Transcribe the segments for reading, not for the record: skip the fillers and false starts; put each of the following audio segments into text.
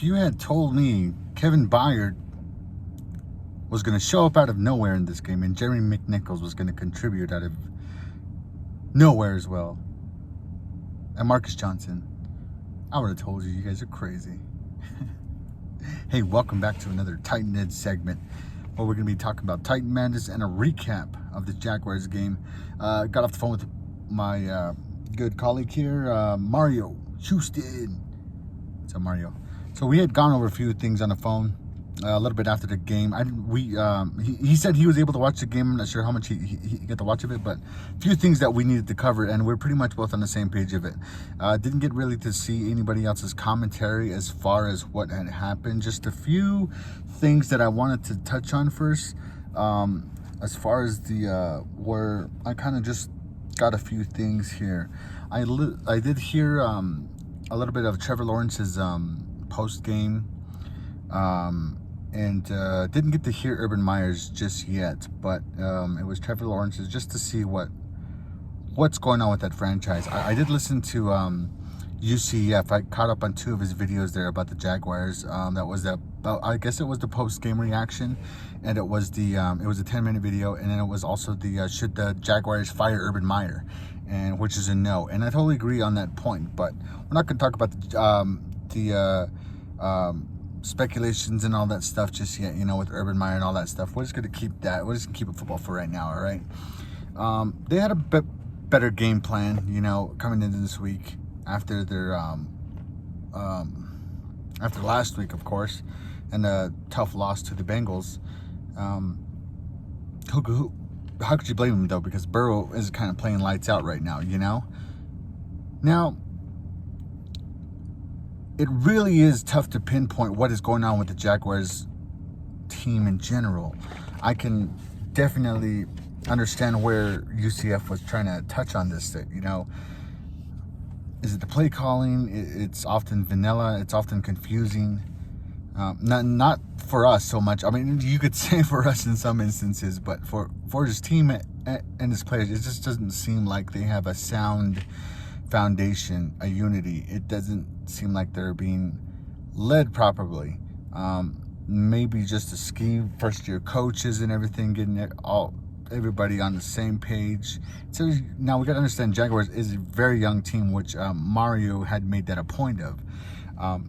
you had told me Kevin Byard was going to show up out of nowhere in this game and Jerry McNichols was going to contribute out of nowhere as well, and Marcus Johnson, I would have told you, you guys are crazy. Hey, welcome back to another Titan Ed segment where we're going to be talking about Titan Madness and a recap of the Jaguars game. Got off the phone with my good colleague here, Marrio Houston. What's up, Mario? So we had gone over a few things on the phone a little bit after the game. He said he was able to watch the game. I'm not sure how much he got to watch of it, but a few things that we needed to cover, and we're pretty much both on the same page of it. Didn't get really to see anybody else's commentary as far as what had happened. Just a few things that I wanted to touch on first. As far as the where I kind of just got a few things here. I did hear a little bit of Trevor Lawrence's post game. And didn't get to hear Urban Meyer's just yet, but it was Trevor Lawrence's, just to see what's going on with that franchise. I did listen to UCF. I caught up on 2 of his videos there about the Jaguars. That was I guess it was the post game reaction, and it was the it was a 10-minute video, and then it was also the should the Jaguars fire Urban Meyer, and which is a no. And I totally agree on that point, but we're not going to talk about the speculations and all that stuff just yet, with Urban Meyer and all that stuff. We're just going to keep that. We're just going to keep it football for right now, all right? They had a bit better game plan, coming into this week after their after last week, of course, and a tough loss to the Bengals. How could you blame him, though? Because Burrow is kind of playing lights out right now, Now, it really is tough to pinpoint what is going on with the Jaguars team in general. I can definitely understand where UCF was trying to touch on this, that, is it the play calling? It's often vanilla. It's often confusing. Not for us so much. I mean, you could say for us in some instances, but for his team and his players, it just doesn't seem like they have a sound foundation, a unity. It doesn't seem like they're being led properly. Maybe just a scheme, first-year coaches and everything, getting everybody on the same page. So now we got to understand, Jaguars is a very young team, which Mario had made that a point of.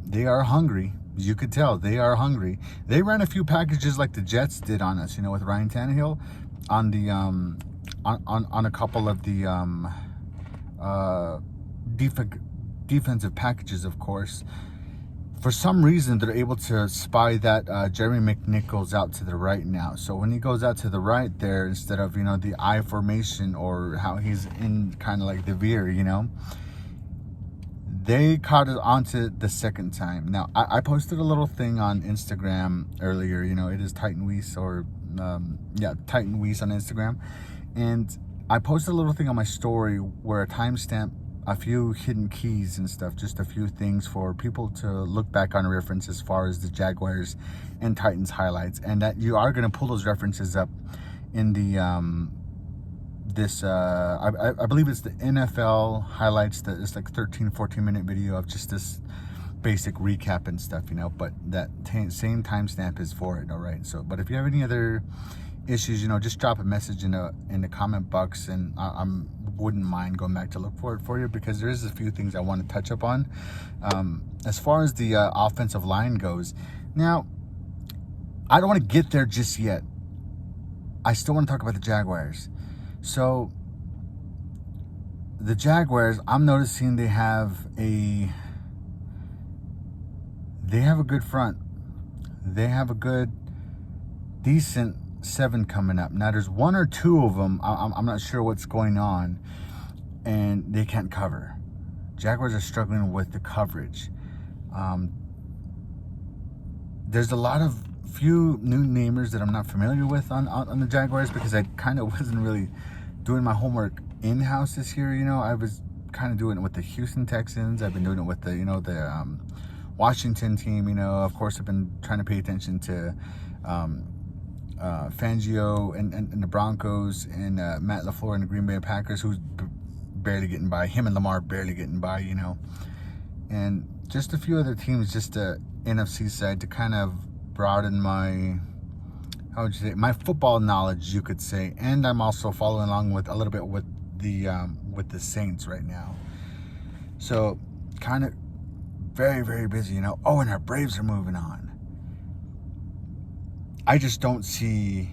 They are hungry. You could tell they are hungry. They ran a few packages like the Jets did on us, with Ryan Tannehill on the on a couple of the defensive packages, of course. For some reason, they're able to spy that Jerry McNichols out to the right now. So when he goes out to the right there, instead of, the I formation, or how he's in kind of like the veer, they caught it onto the second time. Now, I posted a little thing on Instagram earlier. It is Titan Weese, or Titan Weese on Instagram. And I posted a little thing on my story where a timestamp, a few hidden keys and stuff, just a few things for people to look back on, reference as far as the Jaguars and Titans highlights, and that you are going to pull those references up in the I believe it's the NFL highlights. That it's like 13-14 minute video of just this basic recap and stuff, but that same timestamp is for it, all right? So, but if you have any other issues, just drop a message in the comment box, and I wouldn't mind going back to look for it for you, because there is a few things I want to touch up on. As far as the offensive line goes, now I don't want to get there just yet. I still want to talk about the Jaguars. So the Jaguars, I'm noticing they have a good front. They have a good, decent 7 coming up. Now there's 1 or 2 of them, I'm not sure what's going on, and they can't cover. Jaguars are struggling with the coverage. There's a lot of few new namers that I'm not familiar with on the Jaguars, because I kind of wasn't really doing my homework in-house this year. I was kind of doing it with the Houston Texans. I've been doing it with the the Washington team. Of course, I've been trying to pay attention to Fangio and the Broncos, and Matt LaFleur and the Green Bay Packers, who's barely getting by. Him and Lamar barely getting by, And just a few other teams, just the NFC side, to kind of broaden my, how would you say, my football knowledge, you could say. And I'm also following along with a little bit with the Saints right now. So kind of very, very busy, you know. Oh, and our Braves are moving on. I just don't see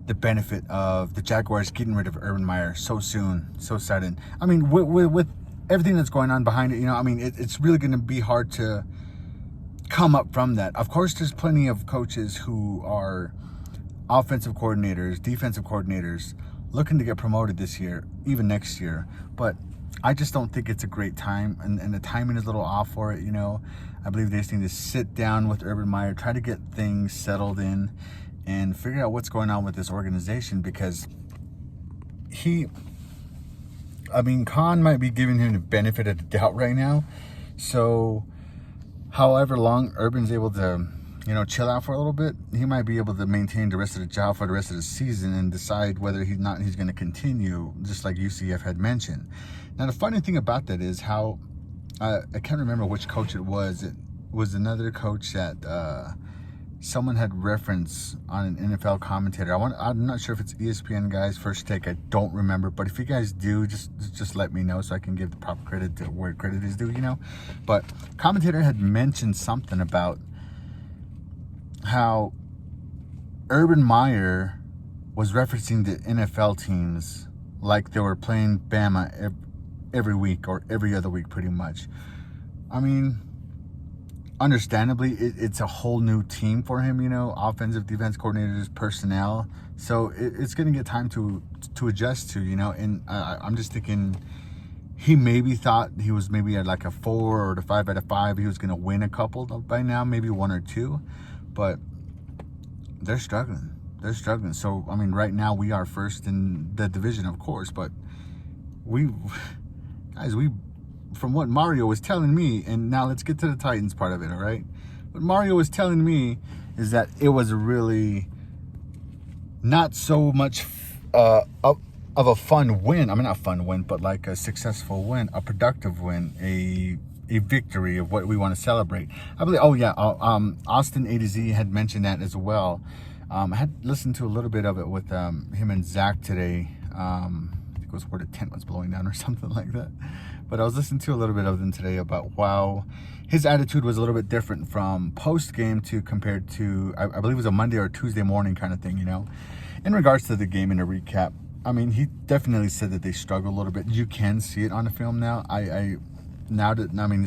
the benefit of the Jaguars getting rid of Urban Meyer so soon, so sudden. I mean, with everything that's going on behind it, you know, I mean, it's really going to be hard to come up from that. Of course, there's plenty of coaches who are offensive coordinators, defensive coordinators, looking to get promoted this year, even next year. But I just don't think it's a great time, and the timing is a little off for it, you know. I believe they just need to sit down with Urban Meyer, try to get things settled in, and figure out what's going on with this organization, because Khan might be giving him the benefit of the doubt right now. So however long Urban's able to, you know, chill out for a little bit, he might be able to maintain the rest of the job for the rest of the season and decide whether he's going to continue, just like UCF had mentioned. Now, the funny thing about that is how, I can't remember which coach it was. It was another coach that someone had referenced on an NFL commentator. I'm not sure if it's ESPN guys, First Take. I don't remember. But if you guys do, just let me know so I can give the proper credit to where credit is due, you know. But commentator had mentioned something about how Urban Meyer was referencing the NFL teams like they were playing Bama every week or every other week, pretty much. I mean, understandably, it's a whole new team for him, you know, offensive, defense coordinators, personnel. So it's going to get time to adjust to, you know. And I'm just thinking he maybe thought he was maybe at like a 4 or a 5 out of 5. He was going to win a couple by now, maybe 1 or 2. But they're struggling. They're struggling. So, I mean, right now we are first in the division, of course. But from what Mario was telling me, and now let's get to the Titans part of it, all right? What Mario was telling me is that it was really not so much of a fun win. I mean, not a fun win, but like a successful win, a productive win, a victory of what we want to celebrate. I believe, Austin A to Z had mentioned that as well. I had listened to a little bit of it with him and Zach today. I think it was where the tent was blowing down or something like that. But I was listening to a little bit of them today about how his attitude was a little bit different from post-game to compared to, I believe it was a Monday or Tuesday morning kind of thing, you know. In regards to the game in a recap, I mean, he definitely said that they struggled a little bit. You can see it on the film now. It's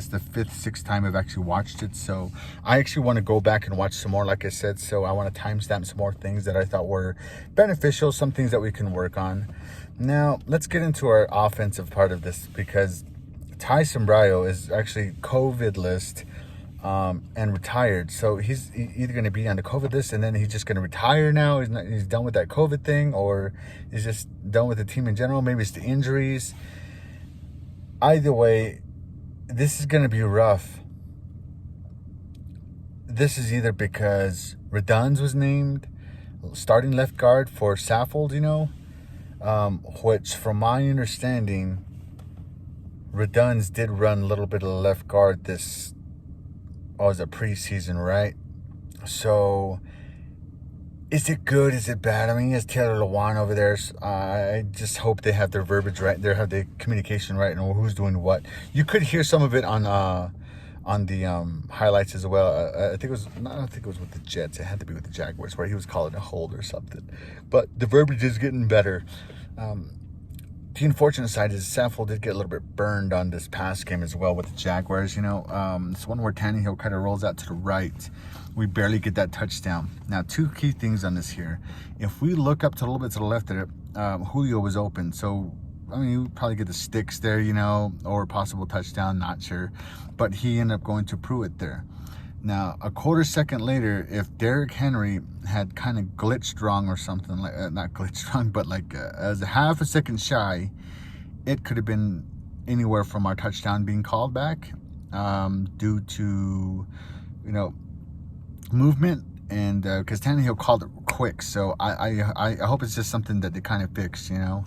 the 5th, 6th time I've actually watched it. So I actually want to go back and watch some more, like I said. So I want to timestamp some more things that I thought were beneficial, some things that we can work on. Now, let's get into our offensive part of this, because Ty Sombrayo is actually COVID list and retired. So he's either going to be on the COVID list and then he's just going to retire now. He's done with that COVID thing, or he's just done with the team in general. Maybe it's the injuries. Either way, this is going to be rough. This is either because Reduns was named starting left guard for Saffold, you know, which from my understanding, Reduns did run a little bit of left guard this, was a preseason, right? So, is it good? Is it bad? I mean, he has Taylor Lewan over there. So I just hope they have their verbiage right. They have the communication right, and who's doing what. You could hear some of it on the highlights as well. I don't think it was with the Jets. It had to be with the Jaguars, where he was calling a hold or something. But the verbiage is getting better. The unfortunate side is Saffold did get a little bit burned on this past game as well with the Jaguars. You know, this one where Tannehill kind of rolls out to the right. We barely get that touchdown. Now, 2 key things on this here. If we look up to a little bit to the left there, Julio was open. So, I mean, you probably get the sticks there, you know, or a possible touchdown, not sure. But he ended up going to Pruitt there. Now, a quarter second later, if Derrick Henry had kind of glitched wrong or something, like not glitched wrong, but like as a half a second shy, it could have been anywhere from our touchdown being called back due to, you know, movement, and because Tannehill called it quick. So I hope it's just something that they kind of fixed, you know.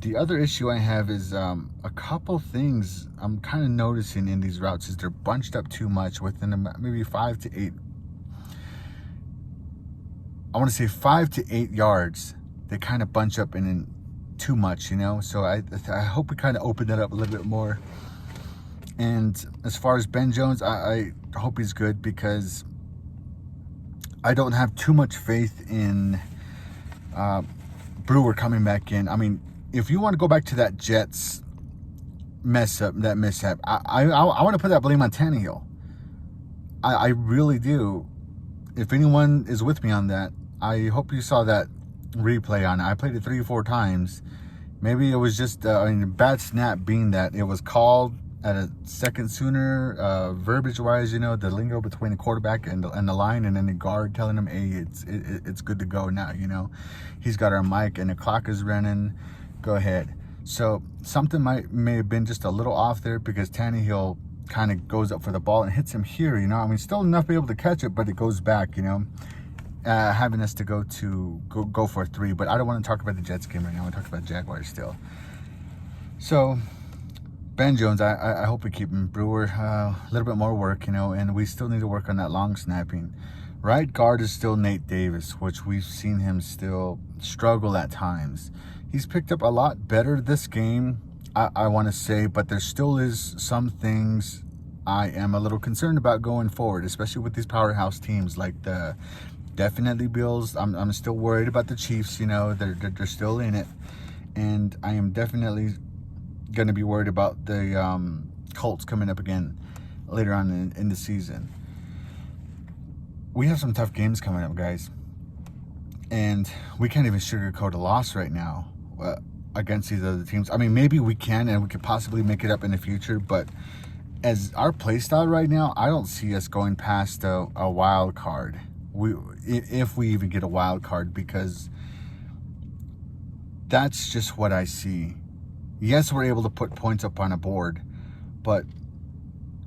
The other issue I have is a couple things I'm kind of noticing in these routes is they're bunched up too much within maybe 5 to 8. I want to say 5 to 8 yards. They kind of bunch up in too much, you know. So I hope we kind of open that up a little bit more. And as far as Ben Jones, I hope he's good, because I don't have too much faith in Brewer coming back in. I mean, if you want to go back to that Jets mishap, I want to put that blame on Tannehill. I really do. If anyone is with me on that, I hope you saw that replay on it. I played it 3 or 4 times. Maybe it was just bad snap, being that it was called at a second sooner, verbiage-wise, you know, the lingo between the quarterback and the line, and then the guard telling him, hey, it's good to go now, you know. He's got our mic and the clock is running. Go ahead. So something may have been just a little off there, because Tannehill kind of goes up for the ball and hits him here, you know. I mean, still enough to be able to catch it, but it goes back, you know, having us to go for a 3. But I don't want to talk about the Jets game right now. I want to talk about Jaguars still. So Ben Jones, I hope we keep him. Brewer, a little bit more work, you know, and we still need to work on that long snapping. Right guard is still Nate Davis, which we've seen him still struggle at times. He's picked up a lot better this game, I want to say, but there still is some things I am a little concerned about going forward, especially with these powerhouse teams like the definitely Bills. I'm still worried about the Chiefs, you know, they're still in it, and I am definitely going to be worried about the Colts coming up again later on in the season. We have some tough games coming up, guys, and we can't even sugarcoat a loss right now against these other teams. I mean, maybe we can, and we could possibly make it up in the future, but as our play style right now, I don't see us going past a wild card. If we even get a wild card, because that's just what I see. Yes, we're able to put points up on a board, but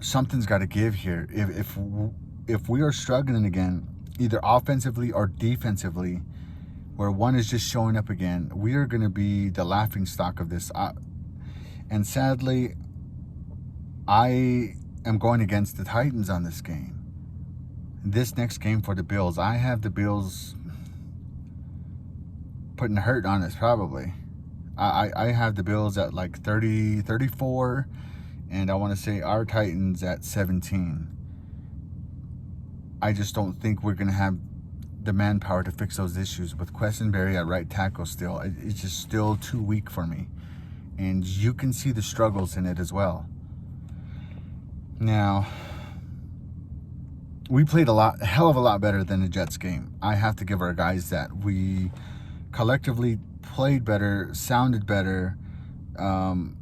something's got to give here. If we are struggling again, either offensively or defensively, where one is just showing up again, we are going to be the laughing stock of this. And sadly, I am going against the Titans on this game. This next game for the Bills, I have the Bills putting hurt on us probably. I have the Bills at like 34, and I want to say our Titans at 17. I just don't think we're going to have the manpower to fix those issues with Questenberry at right tackle still. It's just still too weak for me. And you can see the struggles in it as well. Now, we played a hell of a lot better than the Jets game. I have to give our guys that. We collectively played better, sounded better, and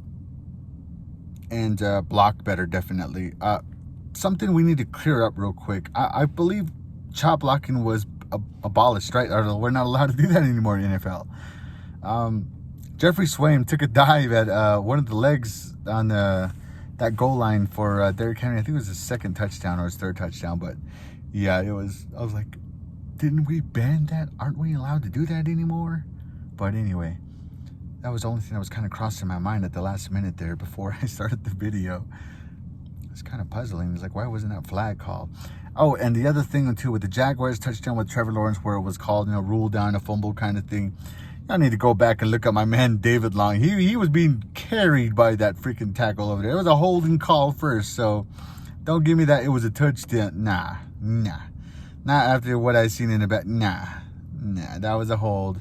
blocked better, definitely. Something we need to clear up real quick. I believe chop blocking was abolished, right? Or we're not allowed to do that anymore in the NFL. Jeffrey Swaim took a dive at one of the legs on that goal line for Derrick Henry. I think it was his second touchdown or his third touchdown, but yeah, it was. I was like, didn't we ban that? Aren't we allowed to do that anymore? But anyway, that was the only thing that was kind of crossing my mind at the last minute there before I started the video. It's kind of puzzling. It's like, why wasn't that flag called? Oh, and the other thing too, with the Jaguars touchdown with Trevor Lawrence, where it was called, you know, ruled down, a fumble kind of thing. I need to go back and look at my man David Long. He was being carried by that freaking tackle over there. It was a holding call first, so don't give me that it was a touchdown. Nah. Not after what I seen in the back. Nah, that was a hold.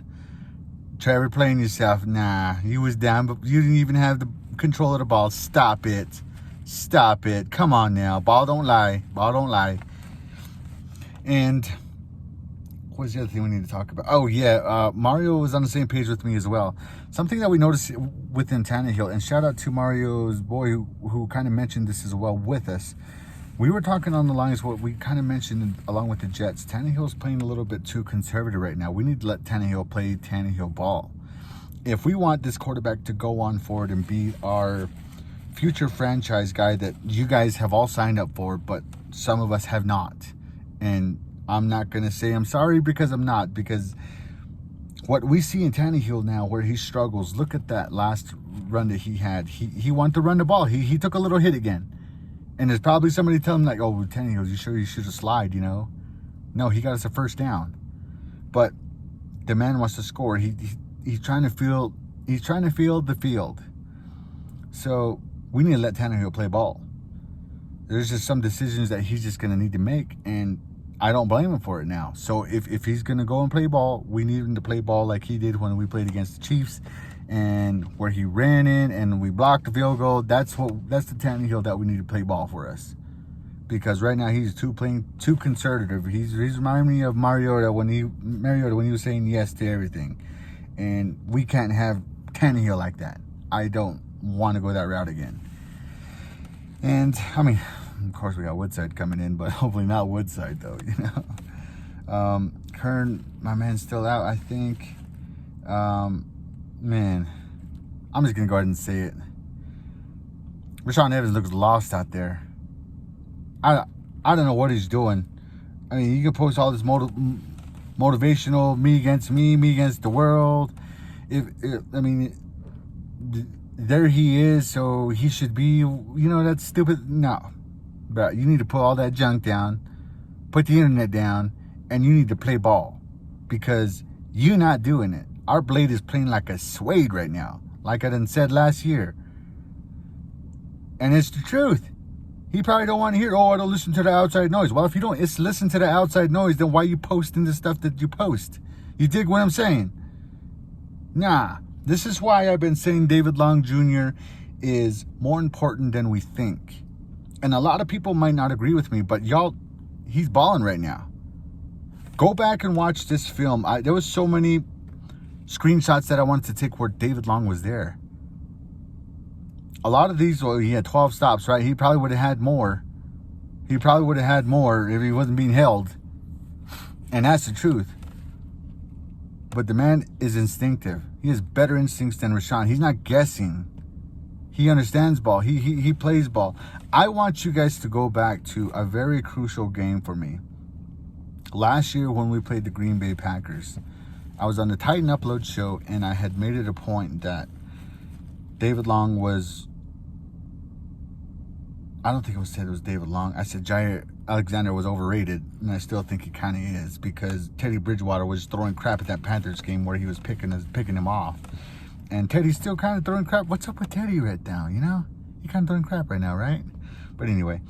Trevor, playing yourself. Nah, you was down, but you didn't even have the control of the ball. Stop it. Come on now. Ball don't lie. And what's the other thing we need to talk about? Oh, yeah. Mario was on the same page with me as well. Something that we noticed within Tannehill, and shout out to Mario's boy who kind of mentioned this as well with us. We were talking on the lines what we kind of mentioned along with the Jets. Tannehill's playing a little bit too conservative right now. We need to let Tannehill play Tannehill ball. If we want this quarterback to go on forward and be our future franchise guy that you guys have all signed up for, but some of us have not. And I'm not going to say I'm sorry, because I'm not. Because what we see in Tannehill now, where he struggles, look at that last run that he had. He wanted to run the ball. He took a little hit again. And there's probably somebody telling him, like, oh, Tannehill, you sure you should have slide, you know? No, he got us a first down. But the man wants to score. He's trying to feel the field. So we need to let Tannehill play ball. There's just some decisions that he's just going to need to make, and I don't blame him for it now. So if he's going to go and play ball, we need him to play ball like he did when we played against the Chiefs, and where he ran in and we blocked the field goal. That's the Tannehill that we need to play ball for us. Because right now he's too conservative. He's reminding me of Mariota when he was saying yes to everything. And we can't have Tannehill like that. I don't want to go that route again. And I mean, of course we got Woodside coming in, but hopefully not Woodside though, you know. Kern, my man's still out, I think. Man, I'm just gonna go ahead and say it. Rashaan Evans looks lost out there. I don't know what he's doing. I mean, you can post all this motivational, me against the world. I mean, there he is, so he should be, you know, that's stupid. No, bro, you need to put all that junk down, put the internet down, and you need to play ball, because you're not doing it. Our blade is playing like a suede right now, like I done said last year. And it's the truth. He probably don't want to hear, oh, I don't listen to the outside noise. Well, if you don't listen to the outside noise, then why are you posting the stuff that you post? You dig what I'm saying? Nah. This is why I've been saying David Long Jr. is more important than we think. And a lot of people might not agree with me, but y'all, he's balling right now. Go back and watch this film. There was so many screenshots that I wanted to take where David Long was there. A lot of these, well, he had 12 stops, right? He probably would have had more. He probably would have had more if he wasn't being held. And that's the truth. But the man is instinctive. He has better instincts than Rashaan. He's not guessing. He understands ball. He plays ball. I want you guys to go back to a very crucial game for me. Last year when we played the Green Bay Packers, I was on the Titan Upload show, and I had made it a point that David Long was... I don't think it was David Long. I said Jair Alexander was overrated, and I still think he kind of is, because Teddy Bridgewater was throwing crap at that Panthers game where he was picking him off. And Teddy's still kind of throwing crap. What's up with Teddy right now, you know? He kind of throwing crap right now, right? But anyway,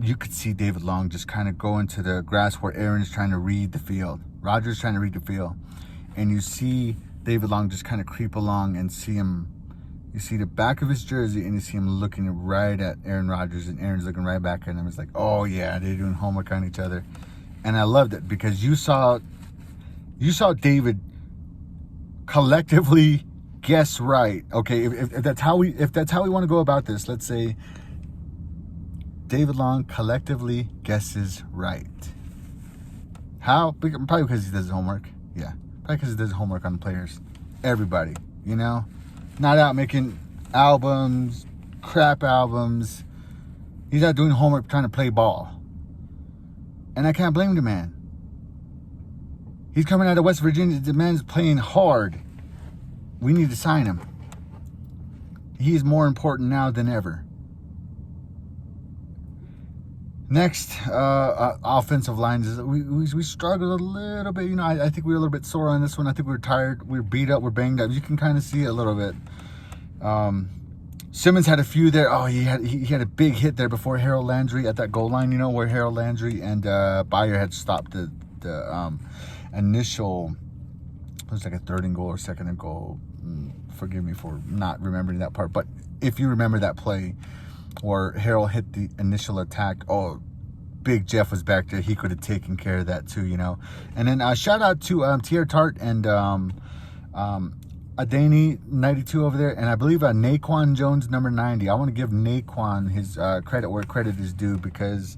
you could see David Long just kind of go into the grass where Aaron's trying to read the field. Rodgers trying to read the field. And you see David Long just kind of creep along and see him. You see the back of his jersey, and you see him looking right at Aaron Rodgers, and Aaron's looking right back at him. It's like, oh yeah, they're doing homework on each other. And I loved it, because you saw David collectively guess right. Okay, if that's how we want to go about this, let's say David Long collectively guesses right. How? Probably because he does his homework. Yeah, probably because he does his homework on the players. Everybody, you know? Not out making albums, crap albums. He's out doing homework, trying to play ball. And I can't blame the man. He's coming out of West Virginia. The man's playing hard. We need to sign him. He is more important now than ever. Next, offensive lines. We struggled a little bit. You know, I think we were a little bit sore on this one. I think we were tired. We were beat up. We're banged up. You can kind of see it a little bit. Simmons had a few there. Oh, he had a big hit there before Harold Landry at that goal line. You know, where Harold Landry and Bayer had stopped the initial. It was like a third and goal or second and goal. Forgive me for not remembering that part. But if you remember that play, where Harold hit the initial attack, oh, Big Jeff was back there. He could have taken care of that too, you know. And then shout out to Tier Tart and Adani 92 over there, and I believe Naquan Jones number 90. I want to give Naquan his credit where credit is due, because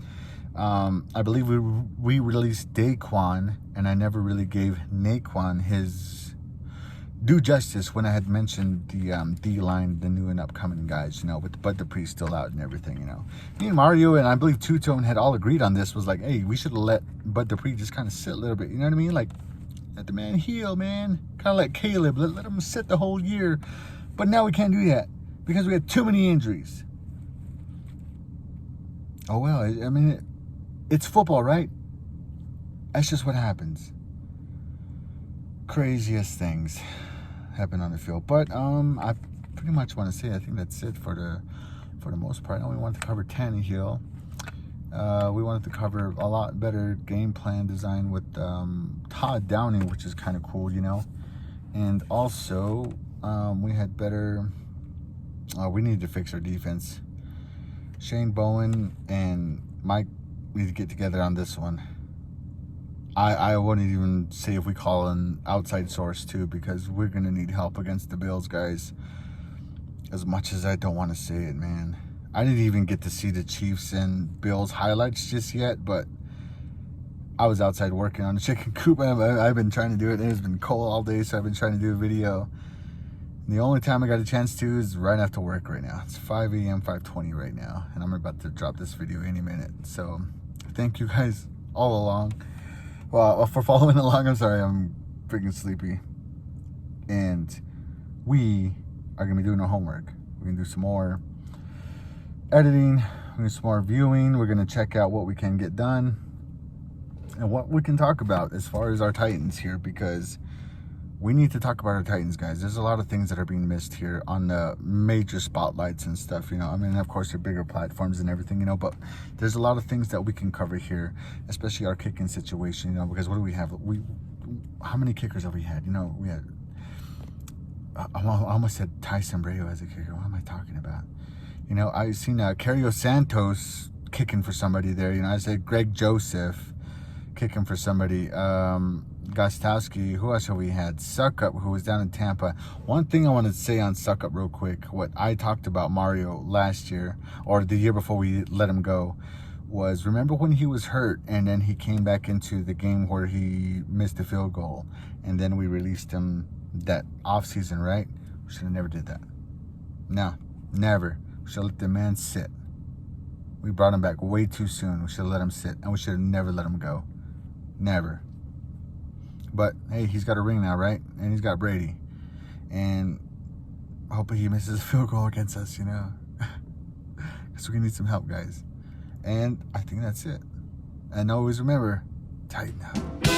I believe we released Daquan, and I never really gave Naquan his due justice when I had mentioned the D-line, the new and upcoming guys, you know, with Bud Dupree still out and everything, you know. Me and Mario and I believe Two-Tone had all agreed on this, was like, hey, we should have let Bud Dupree just kind of sit a little bit, you know what I mean? Like, Let the man heal, man. Kind of like Caleb. Let him sit the whole year. But now we can't do that because we had too many injuries. Oh, well. I mean, it's football, right? That's just what happens. Craziest things happen on the field. But I pretty much want to say I think that's it for the most part. I know we wanted to cover Tannehill. We wanted to cover a lot better game plan design with Todd Downing, which is kind of cool, you know. And also, we had better... we need to fix our defense. Shane Bowen and Mike need to get together on this one. I wouldn't even say if we call an outside source, too, because we're going to need help against the Bills, guys. As much as I don't want to say it, man. I didn't even get to see the Chiefs and Bills highlights just yet, but I was outside working on the chicken coop. I've been trying to do it. It's been cold all day, so I've been trying to do a video. And the only time I got a chance to is right after work right now. It's 5 a.m., 5:20 right now, and I'm about to drop this video any minute. So thank you guys all along. Well, for following along. I'm sorry, I'm freaking sleepy. And we are going to be doing our homework. We're going to do some more editing, we're going to do some more viewing. We're going to check out what we can get done and what we can talk about as far as our Titans here, because we need to talk about our Titans, guys. There's a lot of things that are being missed here on the major spotlights and stuff, you know. I mean, of course, they're bigger platforms and everything, you know, but there's a lot of things that we can cover here, especially our kicking situation, you know, because what do we have? How many kickers have we had? You know, we had, I almost said Tyson Breo as a kicker. What am I talking about? You know, I've seen Cario Santos kicking for somebody there. You know, I said Greg Joseph kicking for somebody. Gostowski. Who else have we had? Suckup, who was down in Tampa. One thing I want to say on Suckup real quick, what I talked about Mario last year, or the year before we let him go, was remember when he was hurt and then he came back into the game where he missed the field goal and then we released him that off season, right? We should have never did that. No, never. We should have let the man sit. We brought him back way too soon. We should have let him sit, and we should have never let him go. Never. But hey, he's got a ring now, right? And he's got Brady. And hopefully he misses a field goal against us, you know. Because we need some help, guys. And I think that's it. And always remember, tighten up.